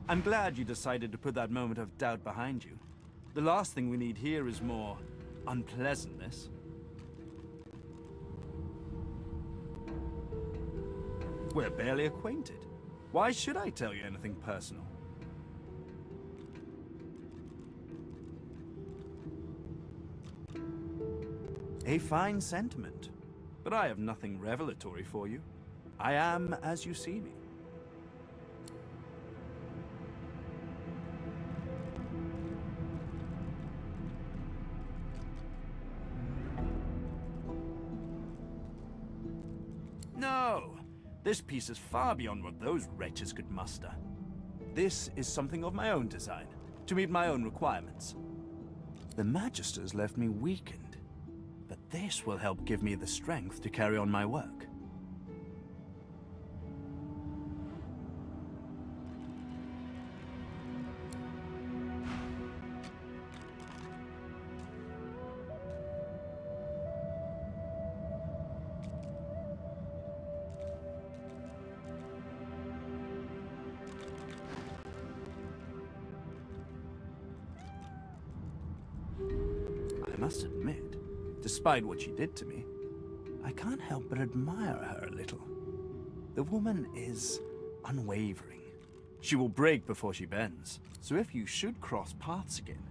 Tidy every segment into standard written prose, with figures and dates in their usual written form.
I'm glad you decided to put that moment of doubt behind you. The last thing we need here is more unpleasantness. We're barely acquainted. Why should I tell you anything personal? A fine sentiment, but I have nothing revelatory for you. I am as you see me. No, this piece is far beyond what those wretches could muster. This is something of my own design, to meet my own requirements. The Magisters left me weakened, but this will help give me the strength to carry on my work. I must admit, despite what she did to me, I can't help but admire her a little. The woman is unwavering. She will break before she bends, so if you should cross paths again,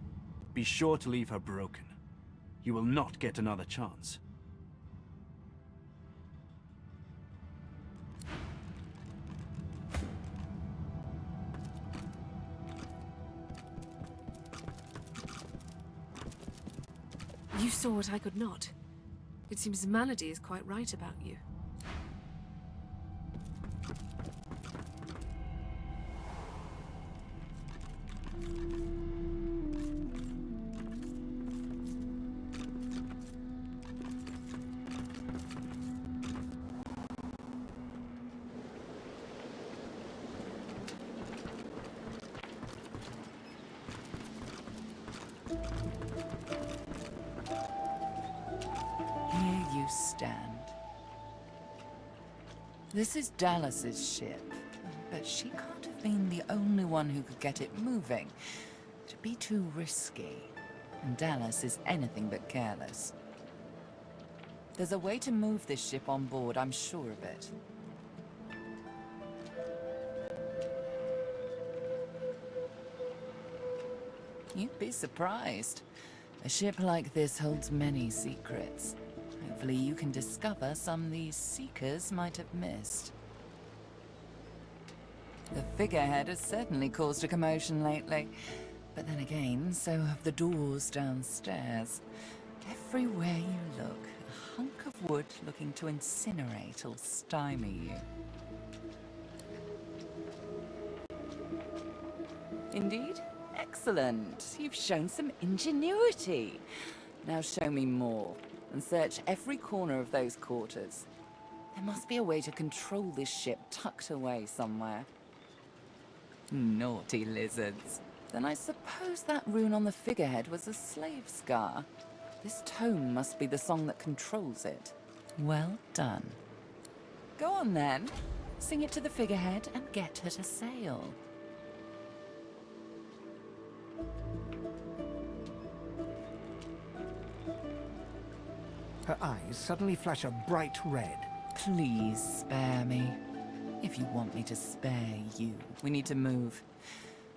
be sure to leave her broken. You will not get another chance. You saw what I could not. It seems Malady is quite right about you. Stand. This is Dallas's ship, but she can't have been the only one who could get it moving. It'd be too risky, and Dallas is anything but careless. There's a way to move this ship on board, I'm sure of it. You'd be surprised. A ship like this holds many secrets. Hopefully you can discover some these seekers might have missed. The figurehead has certainly caused a commotion lately. But then again, so have the doors downstairs. Everywhere you look, a hunk of wood looking to incinerate or stymie you. Indeed? Excellent. You've shown some ingenuity. Now show me more. And search every corner of those quarters. There must be a way to control this ship tucked away somewhere. Naughty lizards. Then I suppose that rune on the figurehead was a slave scar. This tone must be the song that controls it. Well done. Go on then. Sing it to the figurehead and get her to sail. Her eyes suddenly flash a bright red. Please spare me. If you want me to spare you, we need to move.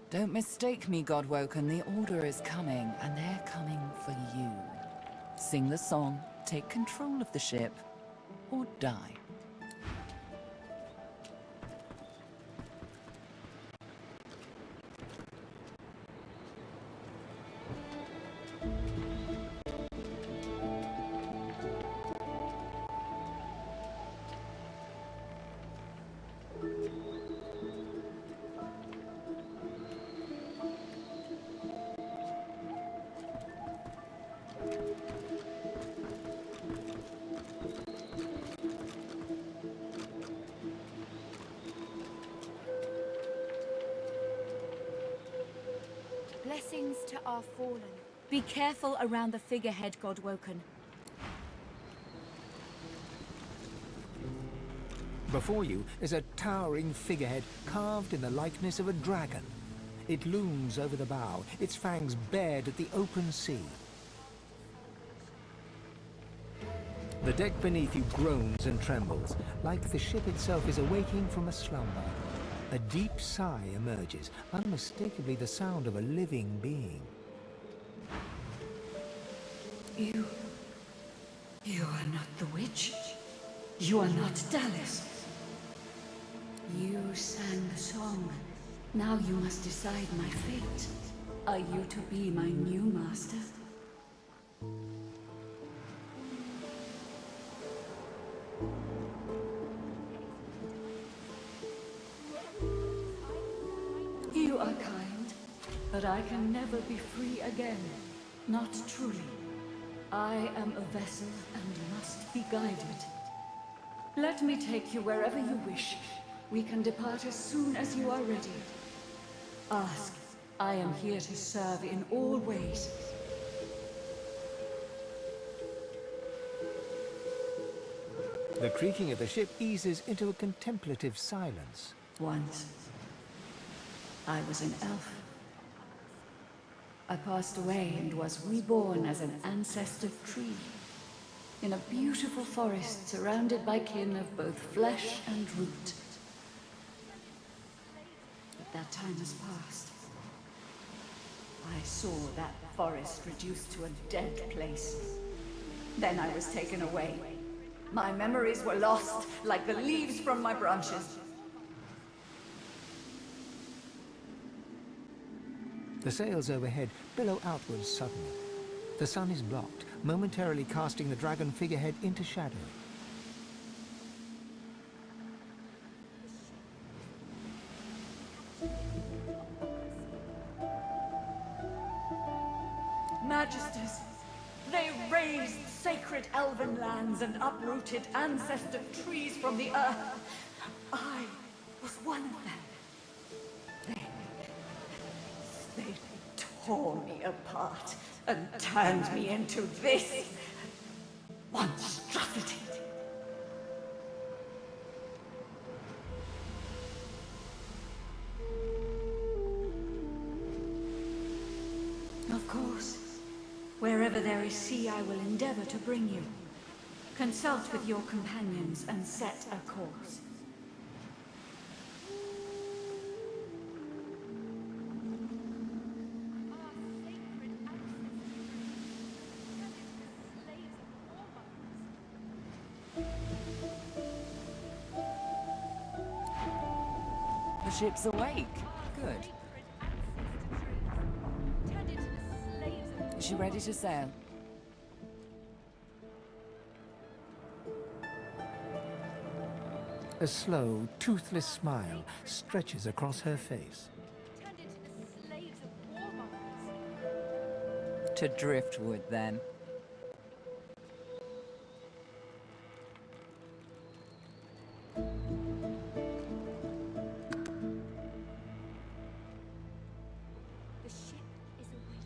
Don't mistake me, Godwoken. The Order is coming, and they're coming for you. Sing the song, take control of the ship, or die. Blessings to our fallen. Be careful around the figurehead, Godwoken. Before you is a towering figurehead carved in the likeness of a dragon. It looms over the bow, its fangs bared at the open sea. The deck beneath you groans and trembles, like the ship itself is awaking from a slumber. A deep sigh emerges, unmistakably the sound of a living being. You are not the witch. You are not Dallas. You sang the song. Now you must decide my fate. Are you to be my new master? You are kind, but I can never be free again. Not truly. I am a vessel and must be guided. Let me take you wherever you wish. We can depart as soon as you are ready. Ask. I am here to serve in all ways. The creaking of the ship eases into a contemplative silence. Once, I was an elf. I passed away and was reborn as an ancestor tree in a beautiful forest surrounded by kin of both flesh and root. But that time has passed. I saw that forest reduced to a dead place. Then I was taken away. My memories were lost like the leaves from my branches. The sails overhead billow outwards suddenly. The sun is blocked, momentarily casting the dragon figurehead into shadow. Majesties, they razed sacred elven lands and uprooted ancestor trees from the earth. I was one of them. They tore me apart and turned me into this monstrosity. Of course, wherever there is sea, I will endeavor to bring you. Consult with your companions and set a course. The ship's awake. Good. Is she ready to sail? A slow, toothless smile stretches across her face. To driftwood, then.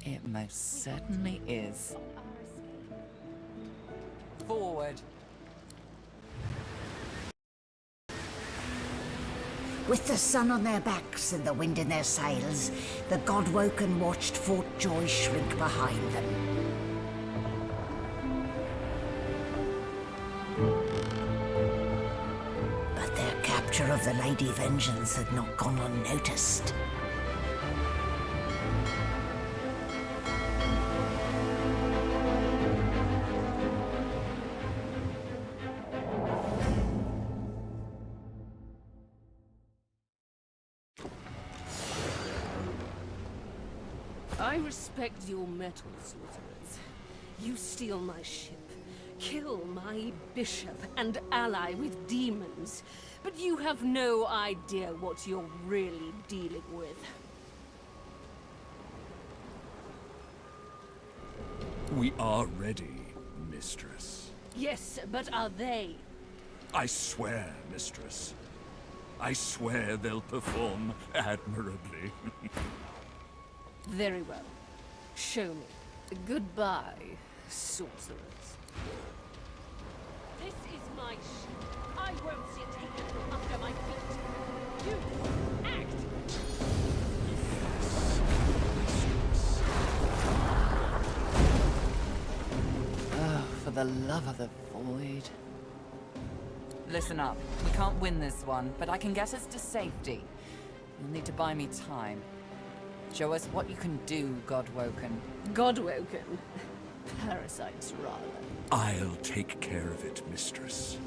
It most certainly is. Forward. With the sun on their backs and the wind in their sails, the God-woken watched Fort Joy shrink behind them. But their capture of the Lady Vengeance had not gone unnoticed. I respect your mettle, sorcerers. You steal my ship, kill my bishop, and ally with demons. But you have no idea what you're really dealing with. We are ready, mistress. Yes, but are they? I swear, mistress. I swear they'll perform admirably. Very well. Show me. Goodbye, sorcerers. This is my ship. I won't see it taken from under my feet. You act! for the love of the void. Listen up. We can't win this one, but I can get us to safety. You'll need to buy me time. Show us what you can do, Godwoken. Godwoken? Parasites, rather. I'll take care of it, mistress.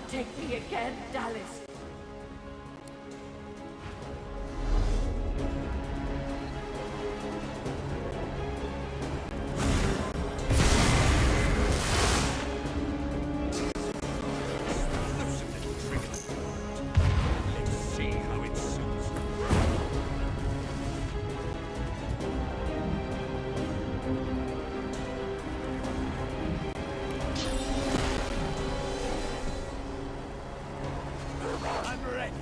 take me again, Dallas. Let's see how it suits. I'm ready.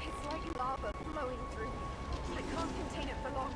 It's like lava flowing through me. I can't contain it for long.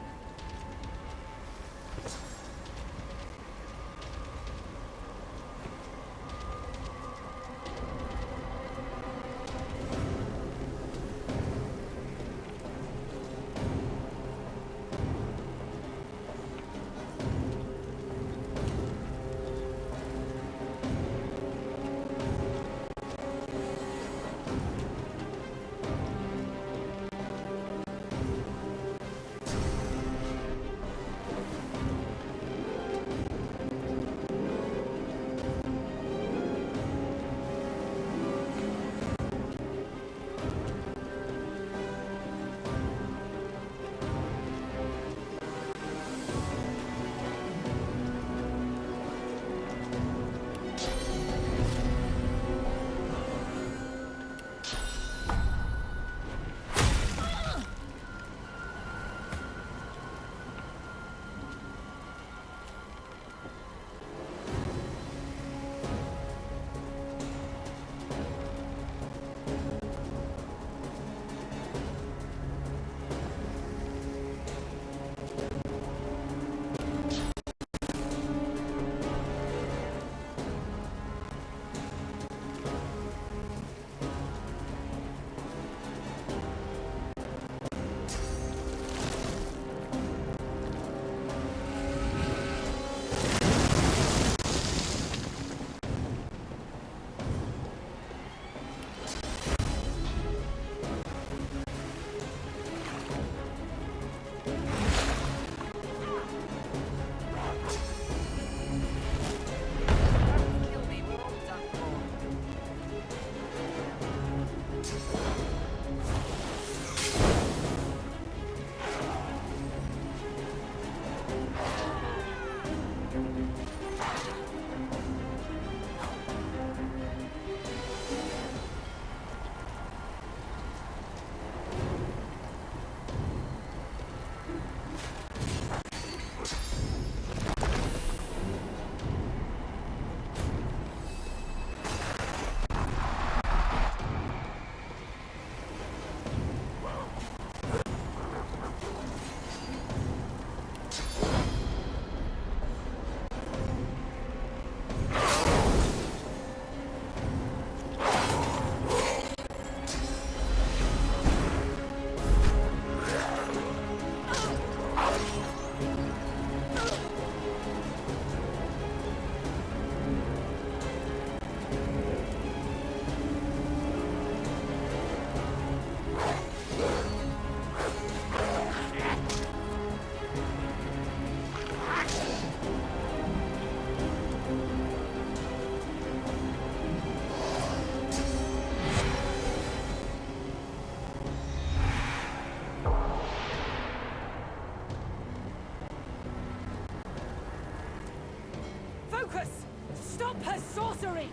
Focus! Stop her sorcery!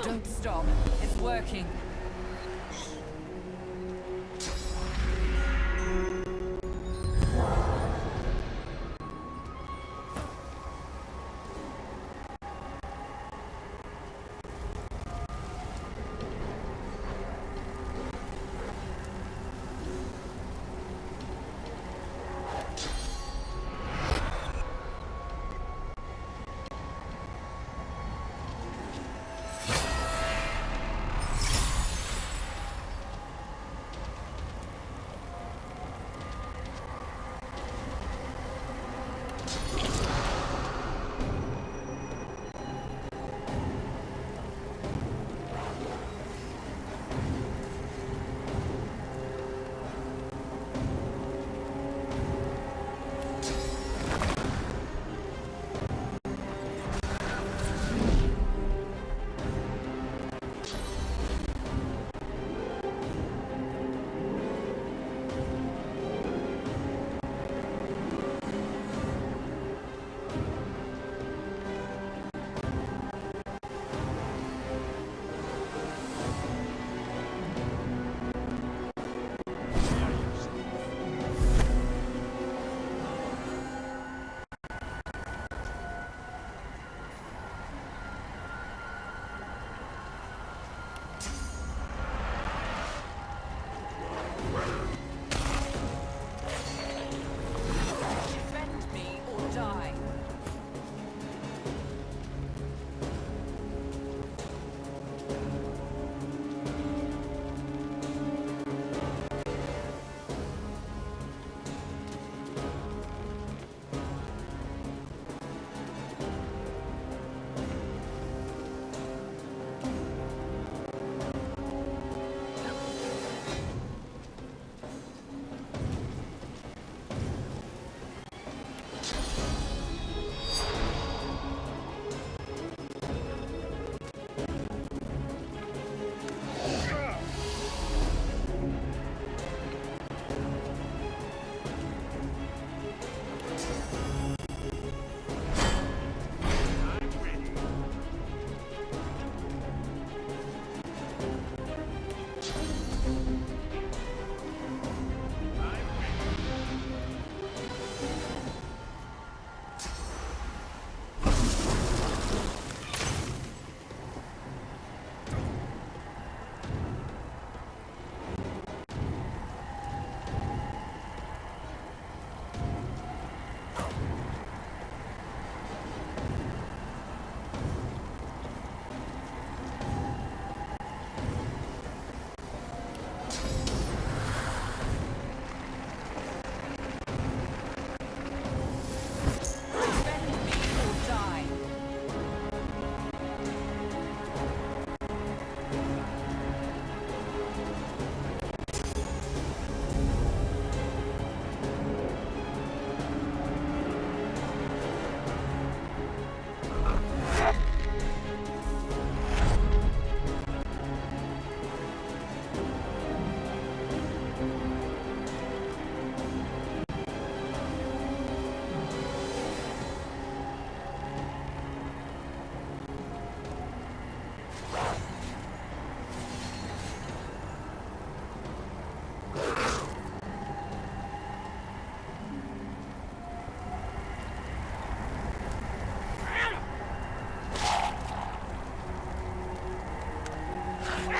Don't stop. It's working.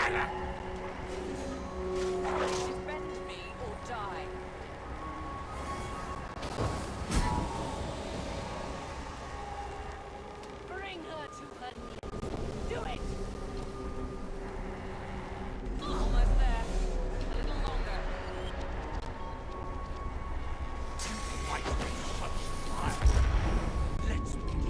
Defend me or die. Bring her to her knees. Do it! Almost there. A little longer. Fight with such fire. Let's begin.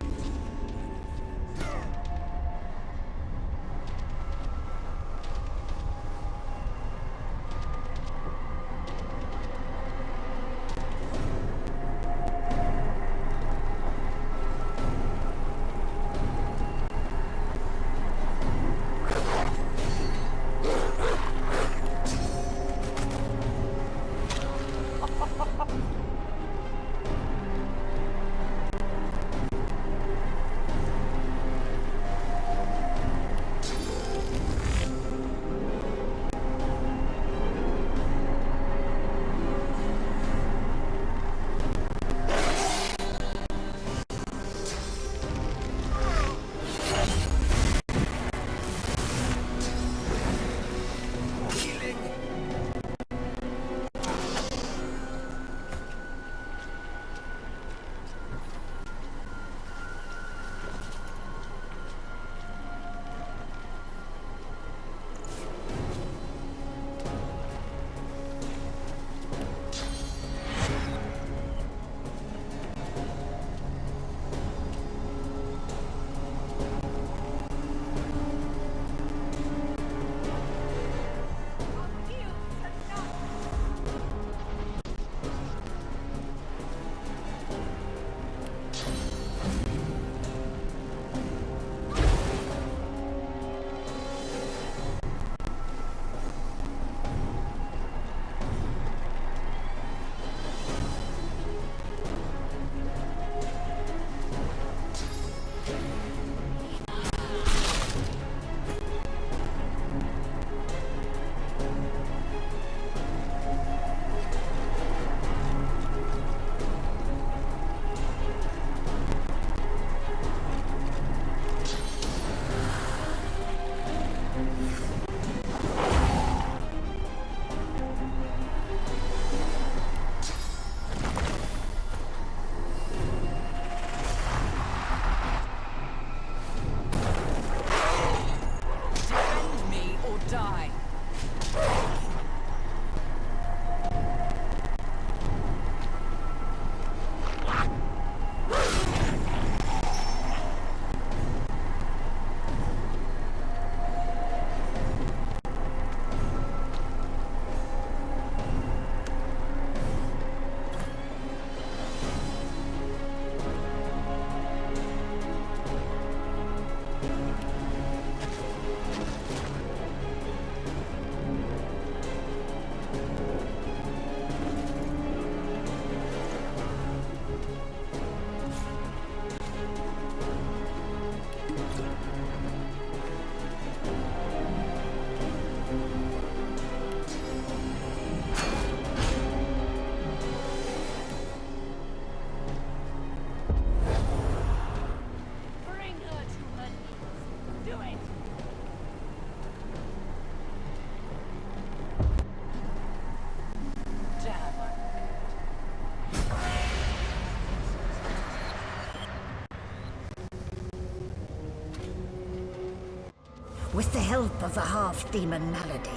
With the help of the half-demon Malady,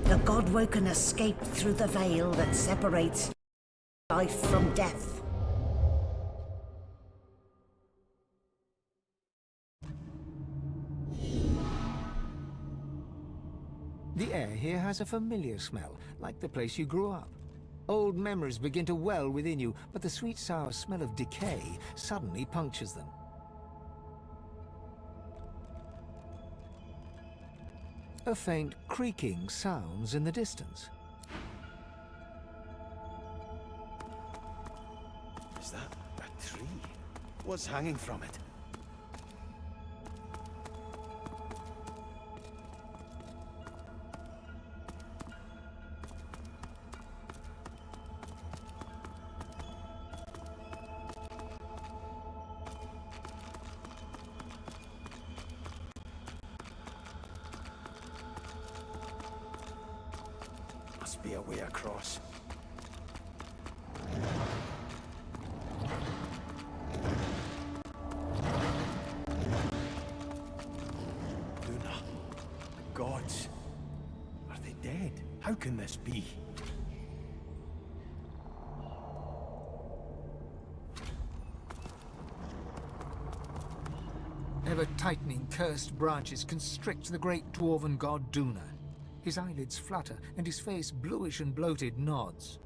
the God-Woken escaped through the veil that separates life from death. The air here has a familiar smell, like the place you grew up. Old memories begin to well within you, but the sweet sour smell of decay suddenly punctures them. A faint creaking sounds in the distance. Is that a tree? What's hanging from it? be a way across. Duna, the gods. Are they dead? How can this be? Ever-tightening cursed branches constrict the great dwarven god Duna. His eyelids flutter, and his face, bluish and bloated, nods.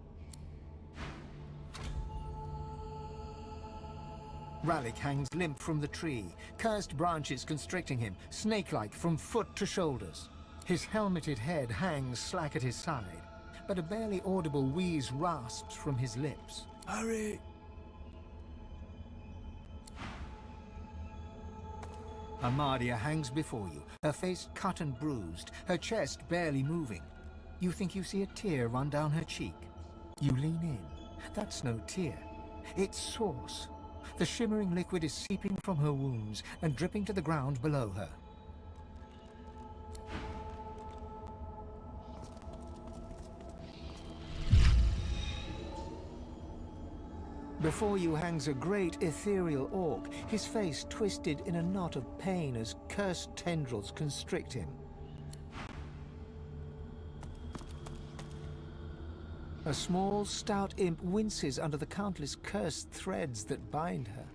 Ralik hangs limp from the tree, cursed branches constricting him, snake-like from foot to shoulders. His helmeted head hangs slack at his side, but a barely audible wheeze rasps from his lips. Hurry! Amadia hangs before you, her face cut and bruised, her chest barely moving. You think you see a tear run down her cheek. You lean in. That's no tear. It's sauce. The shimmering liquid is seeping from her wounds and dripping to the ground below her. Before you hangs a great ethereal orc, his face twisted in a knot of pain as cursed tendrils constrict him. A small, stout imp winces under the countless cursed threads that bind her.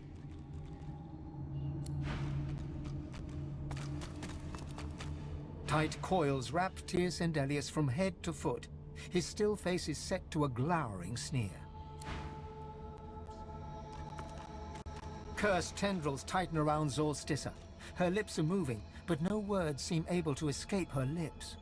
Tight coils wrap Tirce Endelius from head to foot. His still face is set to a glowering sneer. Cursed tendrils tighten around Solstiça. Her lips are moving, but no words seem able to escape her lips.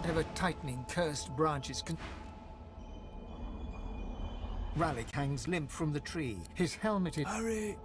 Ever-tightening cursed branches Ralik hangs limp from the tree, his helmeted... Hurry!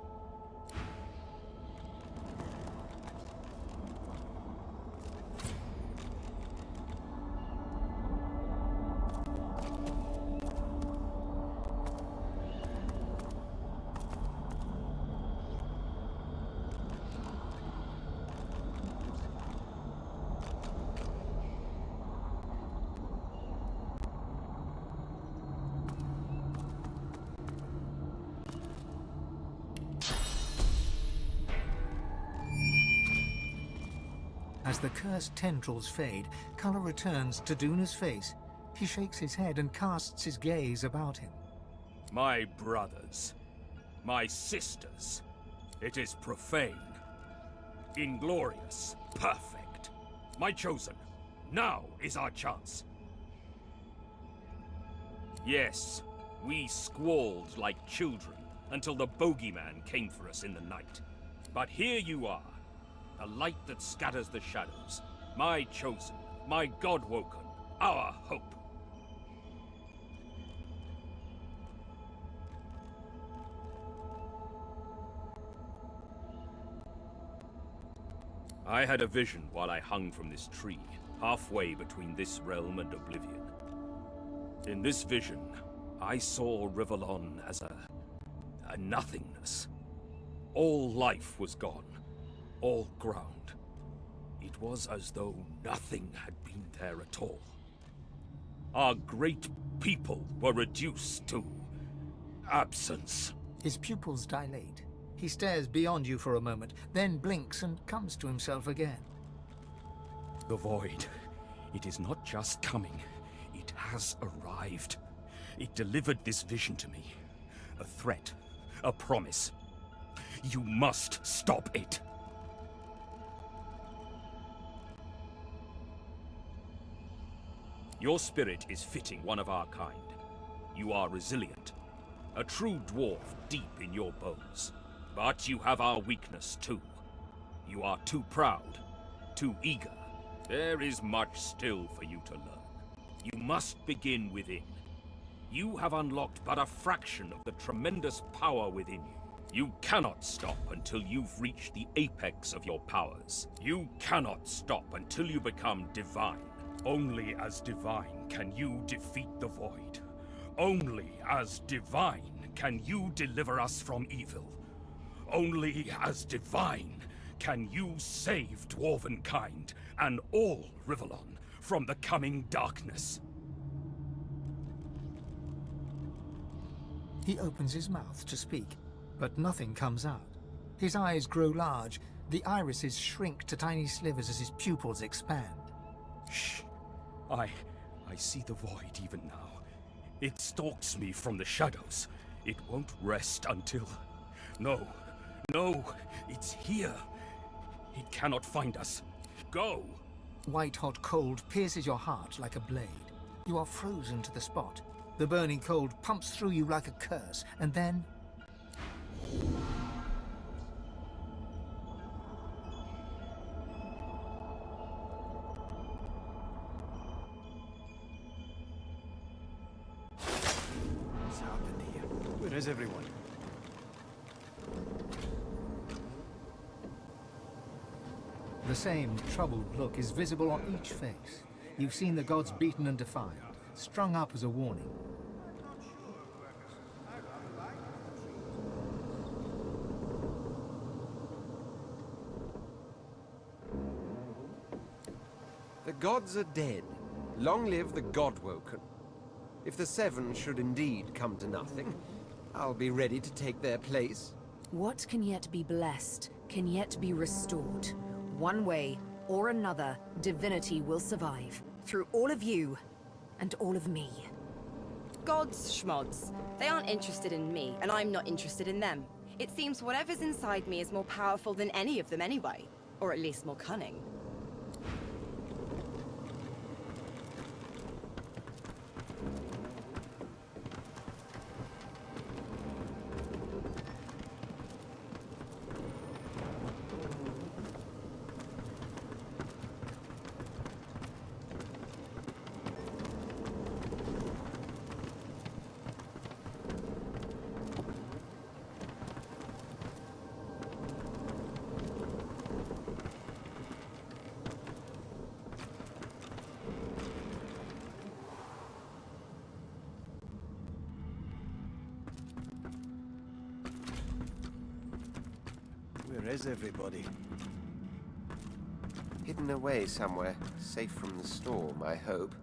As the cursed tendrils fade, color returns to Duna's face. He shakes his head and casts his gaze about him. My brothers, my sisters, it is profane, inglorious, perfect. My chosen, now is our chance. Yes, we squalled like children until the bogeyman came for us in the night. But here you are, the light that scatters the shadows. My chosen, my God-woken, our hope. I had a vision while I hung from this tree, halfway between this realm and oblivion. In this vision, I saw Rivellon as a nothingness. All life was gone, all ground. It was as though nothing had been there at all. Our great people were reduced to absence. His pupils dilate. He stares beyond you for a moment, then blinks and comes to himself again. The void. It is not just coming. It has arrived. It delivered this vision to me. A threat. A promise. You must stop it. Your spirit is fitting one of our kind. You are resilient. A true dwarf deep in your bones. But you have our weakness too. You are too proud, too eager. There is much still for you to learn. You must begin within. You have unlocked but a fraction of the tremendous power within you. You cannot stop until you've reached the apex of your powers. You cannot stop until you become divine. Only as divine can you defeat the void. Only as divine can you deliver us from evil. Only as divine can you save Dwarvenkind and all Rivellon from the coming darkness. He opens his mouth to speak, but nothing comes out. His eyes grow large. The irises shrink to tiny slivers as his pupils expand. Shh. I see the void even now. It stalks me from the shadows. It won't rest until... No, it's here. It cannot find us. Go! White-hot cold pierces your heart like a blade. You are frozen to the spot. The burning cold pumps through you like a curse, and then... What's happened here? Where is everyone? The same troubled look is visible on each face. You've seen the gods beaten and defied, strung up as a warning. The gods are dead. Long live the God-woken. If the Seven should indeed come to nothing, I'll be ready to take their place. What can yet be blessed, can yet be restored. One way or another, divinity will survive. Through all of you, and all of me. Gods, schmods. They aren't interested in me, and I'm not interested in them. It seems whatever's inside me is more powerful than any of them anyway. Or at least more cunning. Where is everybody? Hidden away somewhere, safe from the storm, I hope.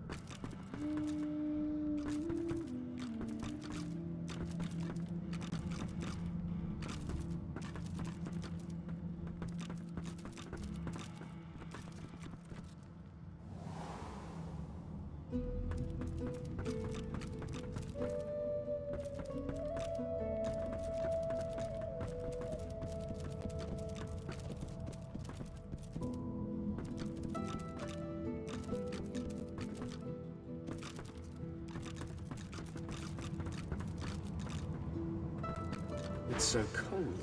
It's so cold.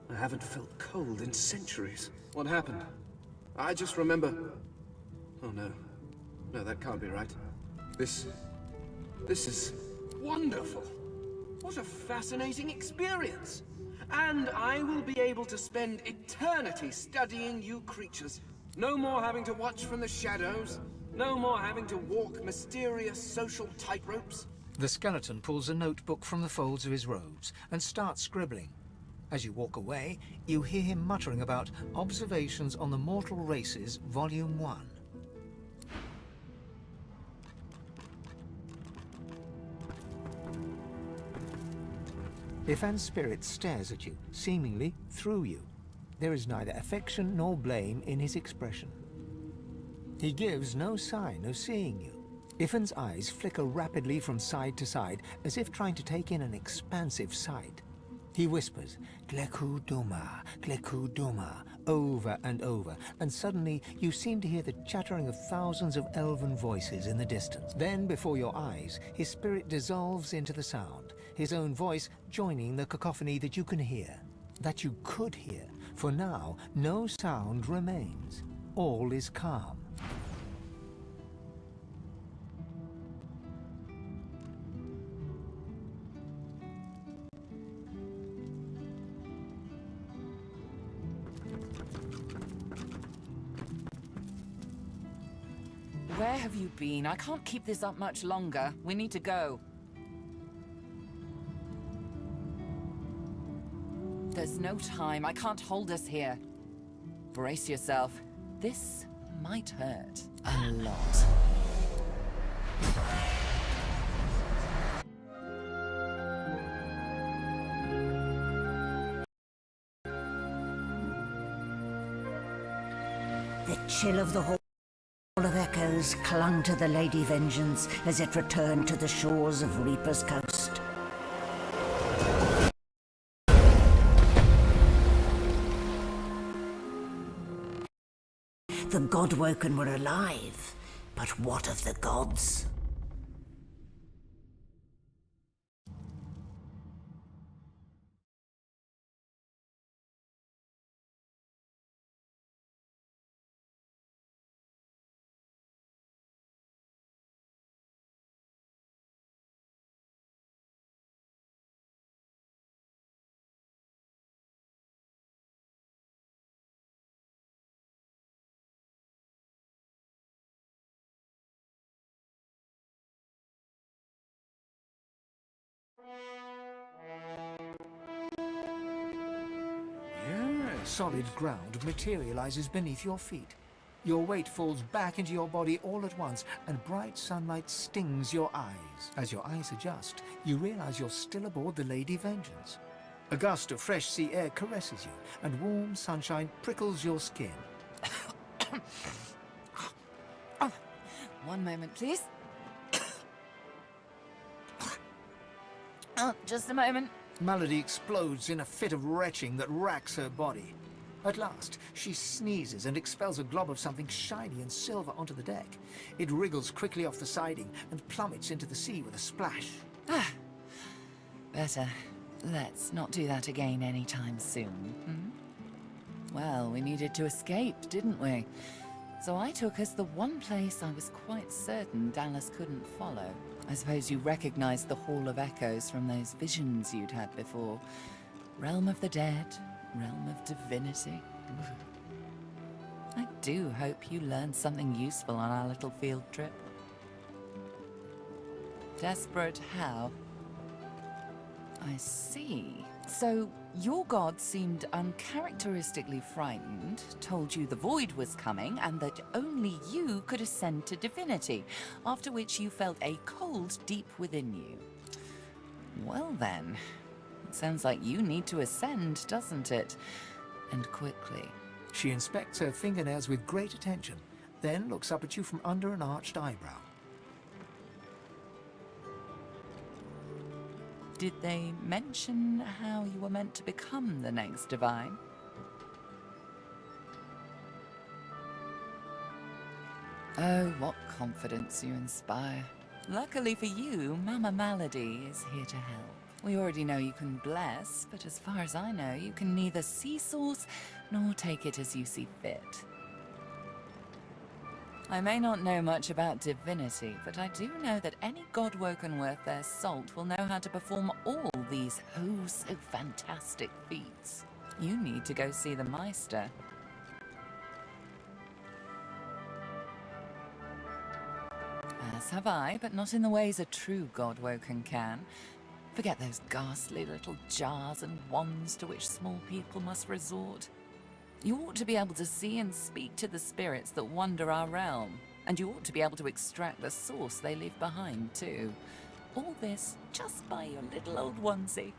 I haven't felt cold in centuries. What happened? I just remember... Oh no. No, that can't be right. This is wonderful. What a fascinating experience. And I will be able to spend eternity studying you creatures. No more having to watch from the shadows. No more having to walk mysterious social tightropes. The skeleton pulls a notebook from the folds of his robes and starts scribbling. As you walk away, you hear him muttering about Observations on the Mortal Races, Volume 1. Ifan's spirit stares at you, seemingly through you. There is neither affection nor blame in his expression. He gives no sign of seeing you. Ifan's eyes flicker rapidly from side to side, as if trying to take in an expansive sight. He whispers, Gleku Duma, over and over, and suddenly you seem to hear the chattering of thousands of elven voices in the distance. Then, before your eyes, his spirit dissolves into the sound, his own voice joining the cacophony that you can hear, that you could hear, for now no sound remains. All is calm. Where have you been? I can't keep this up much longer. We need to go. There's no time. I can't hold us here. Brace yourself. This might hurt a lot. The chill of the hall of echoes clung to the Lady Vengeance as it returned to the shores of Reaper's Coast. The Godwoken were alive, but what of the gods? Solid ground materializes beneath your feet. Your weight falls back into your body all at once, and bright sunlight stings your eyes. As your eyes adjust, you realize you're still aboard the Lady Vengeance. A gust of fresh sea air caresses you, and warm sunshine prickles your skin. One moment, please. Just a moment. Malady explodes in a fit of retching that racks her body. At last, she sneezes and expels a glob of something shiny and silver onto the deck. It wriggles quickly off the siding and plummets into the sea with a splash. Better. Let's not do that again anytime soon. Hmm? Well, we needed to escape, didn't we? So I took us the one place I was quite certain Dallas couldn't follow. I suppose you recognized the Hall of Echoes from those visions you'd had before. Realm of the dead, realm of divinity. I do hope you learned something useful on our little field trip. Desperate how? I see. So, your god seemed uncharacteristically frightened, told you the void was coming, and that only you could ascend to divinity, after which you felt a cold deep within you. Well then, it sounds like you need to ascend, doesn't it? And quickly. She inspects her fingernails with great attention, then looks up at you from under an arched eyebrow. Did they mention how you were meant to become the next divine? Oh, what confidence you inspire. Luckily for you, Mama Malady is here to help. We already know you can bless, but as far as I know, you can neither see source nor take it as you see fit. I may not know much about divinity, but I do know that any godwoken worth their salt will know how to perform all these oh-so-fantastic feats. You need to go see the Meister. As have I, but not in the ways a true godwoken can. Forget those ghastly little jars and wands to which small people must resort. You ought to be able to see and speak to the spirits that wander our realm, and you ought to be able to extract the source they leave behind, too. All this just by your little old onesie.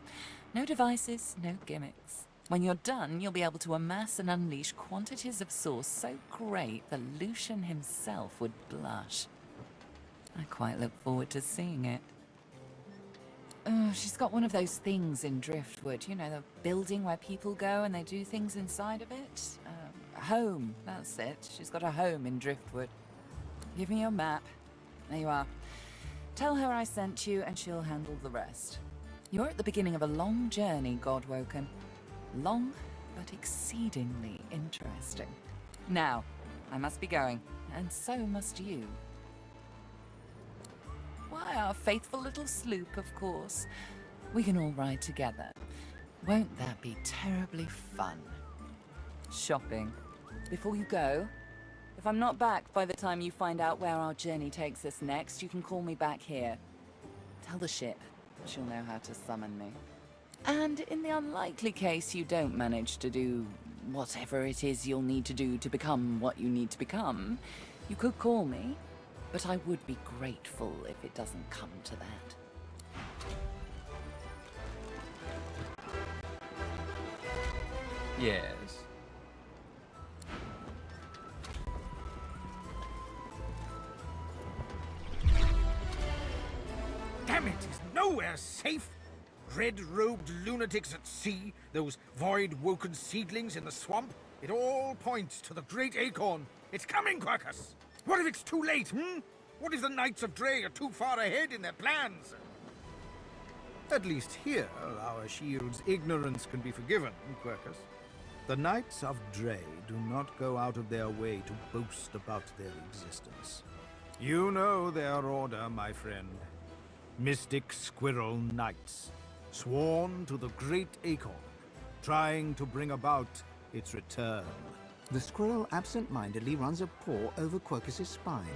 No devices, no gimmicks. When you're done, you'll be able to amass and unleash quantities of source so great that Lucian himself would blush. I quite look forward to seeing it. Oh, she's got one of those things in Driftwood, you know, the building where people go and they do things inside of it. Home, that's it. She's got a home in Driftwood. Give me your map. There you are. Tell her I sent you and she'll handle the rest. You're at the beginning of a long journey, Godwoken. Long, but exceedingly interesting. Now, I must be going, and so must you. Why, our faithful little sloop, of course. We can all ride together. Won't that be terribly fun? Shopping. Before you go, if I'm not back by the time you find out where our journey takes us next, you can call me back here. Tell the ship. She'll know how to summon me. And in the unlikely case you don't manage to do whatever it is you'll need to do to become what you need to become, you could call me. But I would be grateful if it doesn't come to that. Yes. Damn it, is nowhere safe! Red-robed lunatics at sea, those void-woken seedlings in the swamp. It all points to the Great Acorn. It's coming, Quercus! What if it's too late, What if the Knights of Dre are too far ahead in their plans? At least here, our shield's ignorance can be forgiven, Quercus. The Knights of Dre do not go out of their way to boast about their existence. You know their order, my friend. Mystic Squirrel Knights, sworn to the Great Acorn, trying to bring about its return. The squirrel absent-mindedly runs a paw over Quercus's spine.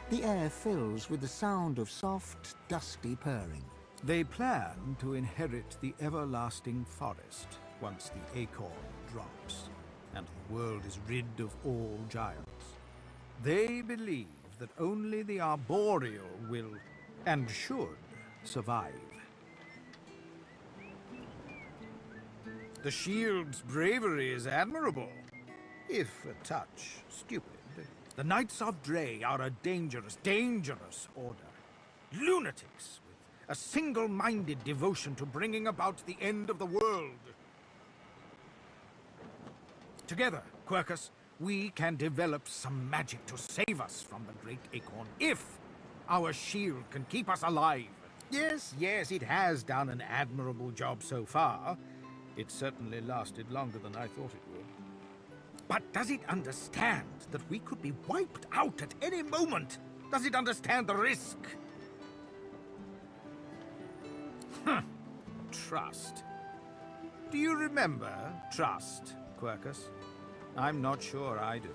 The air fills with the sound of soft, dusty purring. They plan to inherit the everlasting forest once the acorn drops, and the world is rid of all giants. They believe that only the arboreal will, and should, survive. The shield's bravery is admirable, if a touch stupid. The Knights of Dre are a dangerous, dangerous order. Lunatics with a single-minded devotion to bringing about the end of the world. Together, Quercus, we can develop some magic to save us from the Great Acorn, if our shield can keep us alive. Yes, it has done an admirable job so far. It certainly lasted longer than I thought it would. But does it understand that we could be wiped out at any moment? Does it understand the risk? Trust. Do you remember trust, Quercus? I'm not sure I do.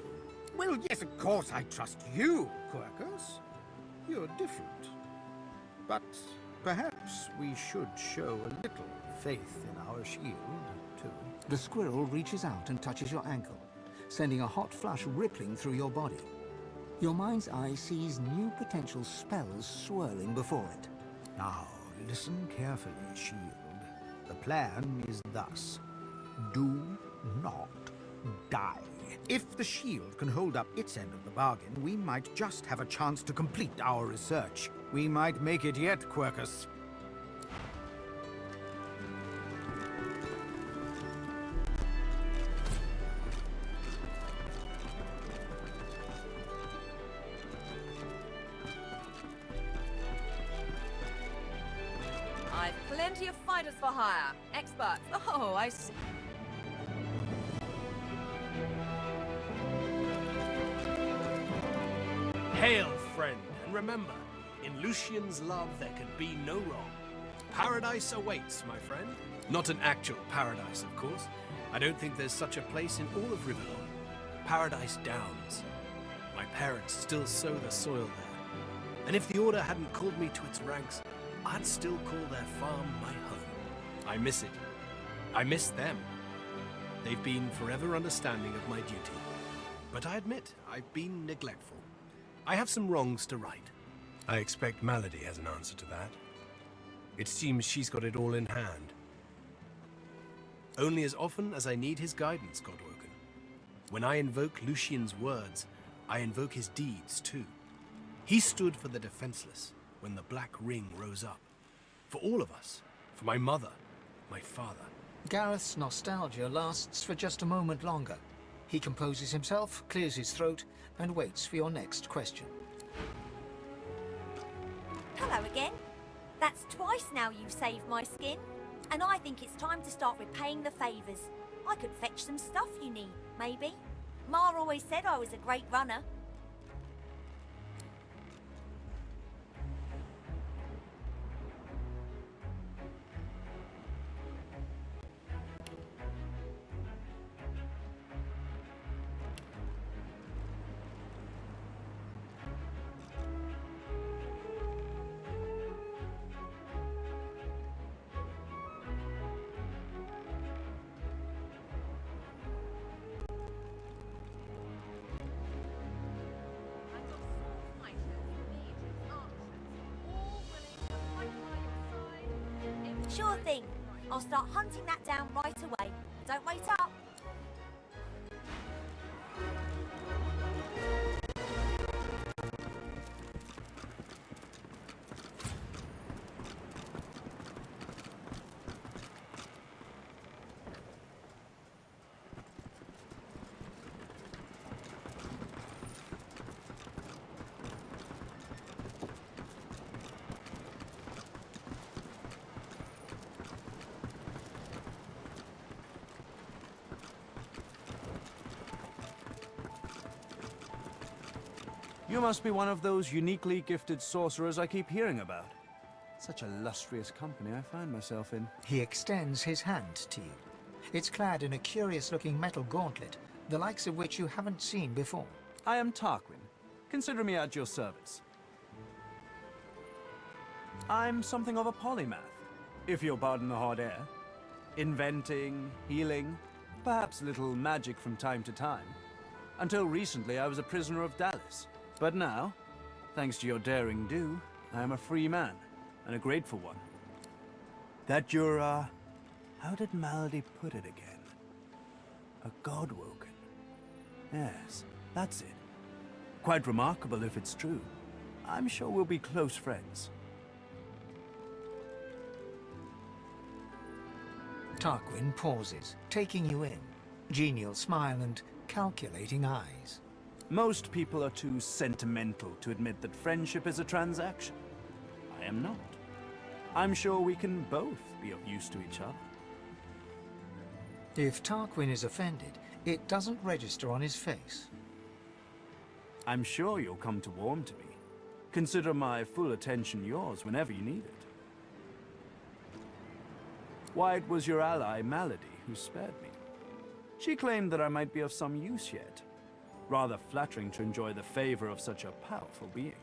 Well, yes, of course I trust you, Quercus. You're different. But perhaps we should show a little faith in our shield, too. The squirrel reaches out and touches your ankle, sending a hot flush rippling through your body. Your mind's eye sees new potential spells swirling before it. Now, listen carefully, shield. The plan is thus. Do not die. If the shield can hold up its end of the bargain, we might just have a chance to complete our research. We might make it yet, Quercus. I've plenty of fighters for hire. Experts. Oh, I see. Hail, friend, and remember, in Lucian's love there can be no wrong. Paradise awaits, my friend. Not an actual paradise, of course. I don't think there's such a place in all of Rivendell. Paradise Downs. My parents still sow the soil there. And if the Order hadn't called me to its ranks, I'd still call their farm my home. I miss it. I miss them. They've been forever understanding of my duty. But I admit, I've been neglectful. I have some wrongs to right. I expect Malady has an answer to that. It seems she's got it all in hand. Only as often as I need his guidance, Godwoken. When I invoke Lucian's words, I invoke his deeds too. He stood for the defenseless when the Black Ring rose up. For all of us. For my mother, my father. Gareth's nostalgia lasts for just a moment longer. He composes himself, clears his throat, and waits for your next question. Hello again. That's twice now you've saved my skin. And I think it's time to start repaying the favours. I could fetch some stuff you need, maybe. Ma always said I was a great runner. Sure thing. I'll start hunting that down right away. Don't wait up. You must be one of those uniquely gifted sorcerers I keep hearing about. Such illustrious company I find myself in. He extends his hand to you. It's clad in a curious-looking metal gauntlet, the likes of which you haven't seen before. I am Tarquin. Consider me at your service. I'm something of a polymath, if you'll pardon the hot air. Inventing, healing, perhaps a little magic from time to time. Until recently, I was a prisoner of Dallas. But now, thanks to your daring do, I am a free man, and a grateful one. That you're, how did Malady put it again? A Godwoken. Yes, that's it. Quite remarkable if it's true. I'm sure we'll be close friends. Tarquin pauses, taking you in. Genial smile and calculating eyes. Most people are too sentimental to admit that friendship is a transaction. I am not. I'm sure we can both be of use to each other. If Tarquin is offended, it doesn't register on his face. I'm sure you'll come to warm to me. Consider my full attention yours whenever you need it. Why, it was your ally, Malady, who spared me. She claimed that I might be of some use yet. Rather flattering to enjoy the favor of such a powerful being.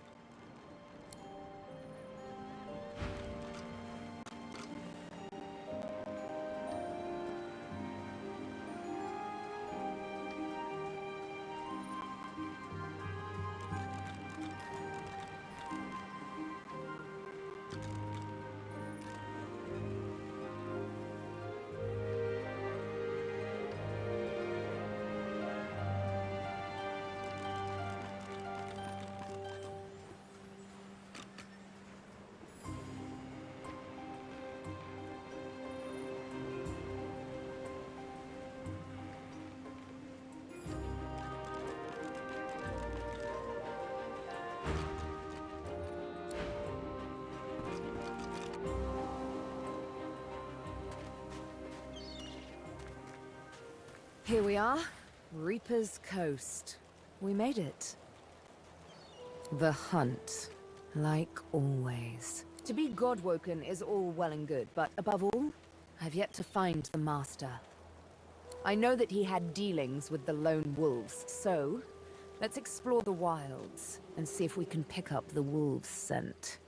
Here we are, Reaper's Coast. We made it. The hunt, like always. To be Godwoken is all well and good, but above all, I've yet to find the Master. I know that he had dealings with the lone wolves, so let's explore the wilds and see if we can pick up the wolves' scent.